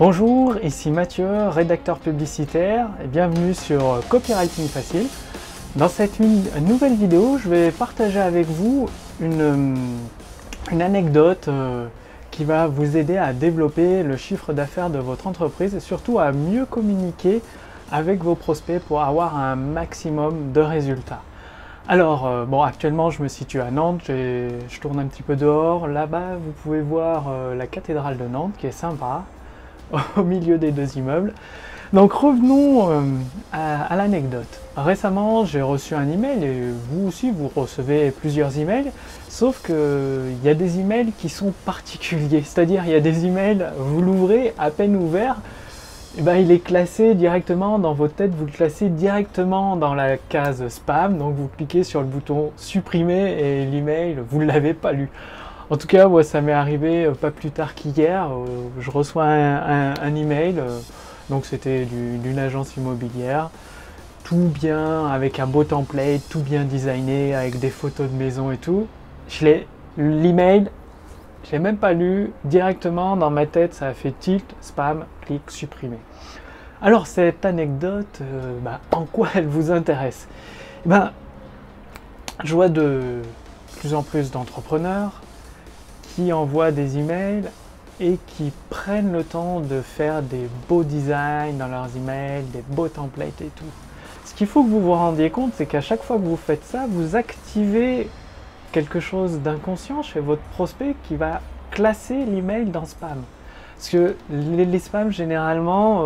Bonjour, ici Mathieu, rédacteur publicitaire et bienvenue sur Copywriting Facile. Dans cette nouvelle vidéo, je vais partager avec vous une anecdote qui va vous aider à développer le chiffre d'affaires de votre entreprise et surtout à mieux communiquer avec vos prospects pour avoir un maximum de résultats. Alors, actuellement je me situe à Nantes, je tourne un petit peu dehors. Là-bas, vous pouvez voir la cathédrale de Nantes qui est sympa, au milieu des deux immeubles. Donc revenons à l'anecdote. Récemment, j'ai reçu un email et vous aussi, vous recevez plusieurs emails, sauf qu'il y a des emails qui sont particuliers. C'est-à-dire, il y a des emails, vous l'ouvrez, à peine ouvert, et ben, il est classé directement dans votre tête, vous le classez directement dans la case spam, donc vous cliquez sur le bouton supprimer et l'email, vous ne l'avez pas lu. En tout cas, moi, ça m'est arrivé pas plus tard qu'hier, je reçois un email, donc c'était d'une agence immobilière, tout bien, avec un beau template, tout bien designé, avec des photos de maison et tout. L'email, je l'ai même pas lu, directement dans ma tête, ça a fait tilt, spam, clic, supprimer. Alors cette anecdote, en quoi elle vous intéresse? Je vois de plus en plus d'entrepreneurs qui envoient des emails et qui prennent le temps de faire des beaux designs dans leurs emails, des beaux templates et tout. Ce qu'il faut que vous vous rendiez compte, c'est qu'à chaque fois que vous faites ça, vous activez quelque chose d'inconscient chez votre prospect qui va classer l'email dans spam. Parce que les spams, généralement,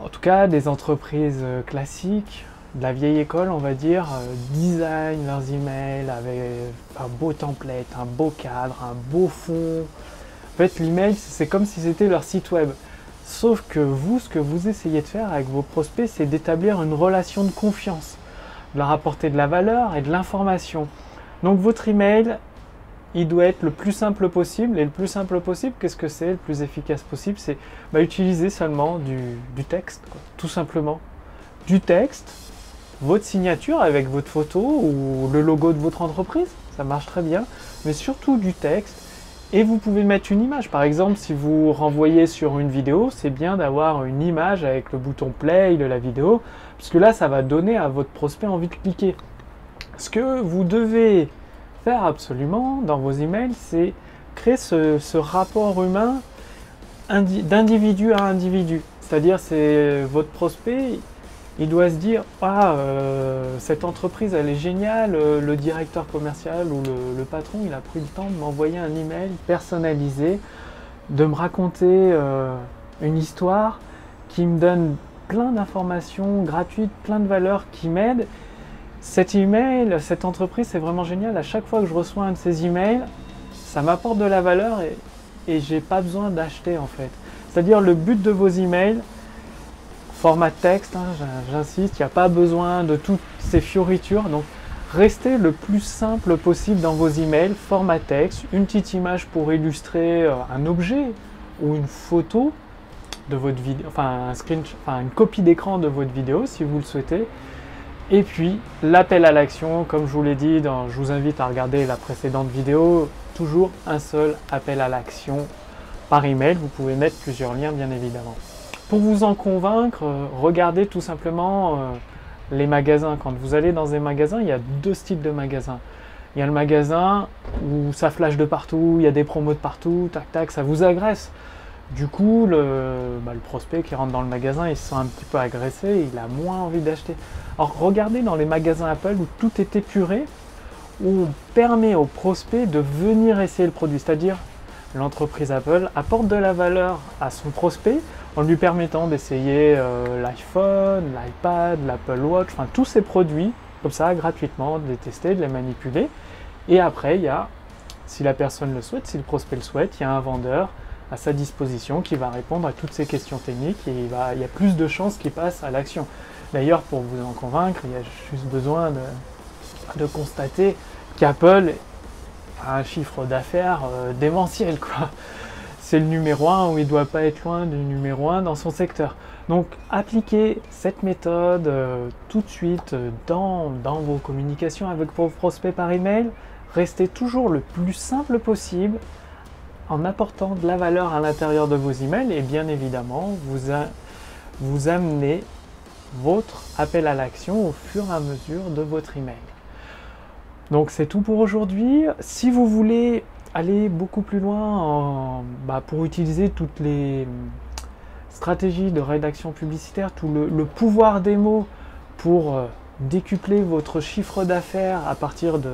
en tout cas des entreprises classiques, de la vieille école, on va dire, design leurs emails avec un beau template, un beau cadre, un beau fond. En fait, l'email, c'est comme si c'était leur site web. Sauf que vous, ce que vous essayez de faire avec vos prospects, c'est d'établir une relation de confiance, de leur apporter de la valeur et de l'information. Donc votre email, il doit être le plus simple possible. Et le plus simple possible, qu'est-ce que c'est? Le plus efficace possible, c'est utiliser seulement du texte, quoi, tout simplement. Du texte, votre signature avec votre photo ou le logo de votre entreprise, ça marche très bien, mais surtout du texte. Et vous pouvez mettre une image. Par exemple, si vous renvoyez sur une vidéo, c'est bien d'avoir une image avec le bouton play de la vidéo, parce que là, ça va donner à votre prospect envie de cliquer. Ce que vous devez faire absolument dans vos emails, c'est créer ce rapport humain d'individu à individu. C'est-à-dire, c'est votre prospect, il doit se dire cette entreprise elle est géniale, le directeur commercial ou le patron il a pris le temps de m'envoyer un email personnalisé, de me raconter une histoire qui me donne plein d'informations gratuites, plein de valeurs qui m'aident. Cet email, cette entreprise c'est vraiment génial, à chaque fois que je reçois un de ces emails, ça m'apporte de la valeur et j'ai pas besoin d'acheter en fait. C'est-à-dire le but de vos emails, format texte, j'insiste, il n'y a pas besoin de toutes ces fioritures, donc restez le plus simple possible dans vos emails, format texte, une petite image pour illustrer un objet ou une photo de votre vidéo, une copie d'écran de votre vidéo si vous le souhaitez, et puis l'appel à l'action, comme je vous l'ai dit, je vous invite à regarder la précédente vidéo, toujours un seul appel à l'action par email, vous pouvez mettre plusieurs liens bien évidemment. Pour vous en convaincre, regardez tout simplement les magasins. Quand vous allez dans des magasins, il y a deux styles de magasins. Il y a le magasin où ça flash de partout, il y a des promos de partout, tac tac, ça vous agresse. Du coup, le prospect qui rentre dans le magasin, il se sent un petit peu agressé, il a moins envie d'acheter. Alors regardez dans les magasins Apple où tout est épuré, où on permet au prospect de venir essayer le produit. C'est-à-dire, l'entreprise Apple apporte de la valeur à son prospect en lui permettant d'essayer l'iPhone, l'iPad, l'Apple Watch, enfin tous ces produits comme ça gratuitement, de les tester, de les manipuler. Et après, il y a, si la personne le souhaite, si le prospect le souhaite, il y a un vendeur à sa disposition qui va répondre à toutes ces questions techniques et il y a plus de chances qu'il passe à l'action. D'ailleurs, pour vous en convaincre, il y a juste besoin de constater qu'Apple a un chiffre d'affaires démentiel, quoi. C'est le numéro 1 où il ne doit pas être loin du numéro 1 dans son secteur. Donc appliquez cette méthode tout de suite dans vos communications avec vos prospects par email. Restez toujours le plus simple possible. en apportant de la valeur à l'intérieur de vos emails et bien évidemment vous amenez votre appel à l'action au fur et à mesure de votre email. Donc c'est tout pour aujourd'hui. Si vous voulez aller beaucoup plus loin pour utiliser toutes les stratégies de rédaction publicitaire, tout le pouvoir des mots pour décupler votre chiffre d'affaires à partir de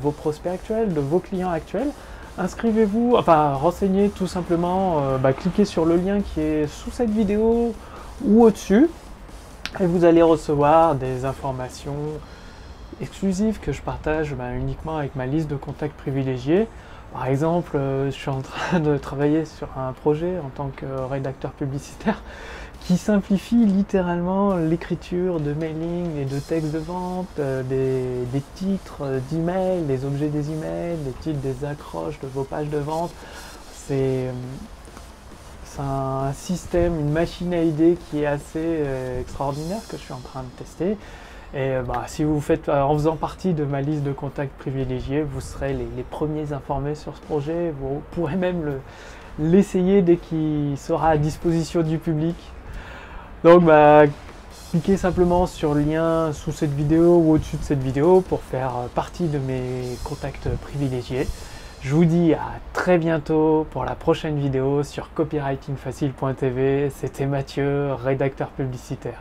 vos prospects actuels, de vos clients actuels, inscrivez-vous, renseignez tout simplement, cliquez sur le lien qui est sous cette vidéo ou au-dessus et vous allez recevoir des informations exclusives que je partage uniquement avec ma liste de contacts privilégiés. Par exemple, je suis en train de travailler sur un projet en tant que rédacteur publicitaire qui simplifie littéralement l'écriture de mailing et de textes de vente, des titres d'email, des objets des emails, des titres des accroches de vos pages de vente. C'est un système, une machine à idées qui est assez extraordinaire que je suis en train de tester. Et si vous faites, en faisant partie de ma liste de contacts privilégiés, vous serez les premiers informés sur ce projet. Vous pourrez même l'essayer dès qu'il sera à disposition du public. Donc cliquez simplement sur le lien sous cette vidéo ou au-dessus de cette vidéo pour faire partie de mes contacts privilégiés. Je vous dis à très bientôt pour la prochaine vidéo sur copywritingfacile.tv. C'était Mathieu, rédacteur publicitaire.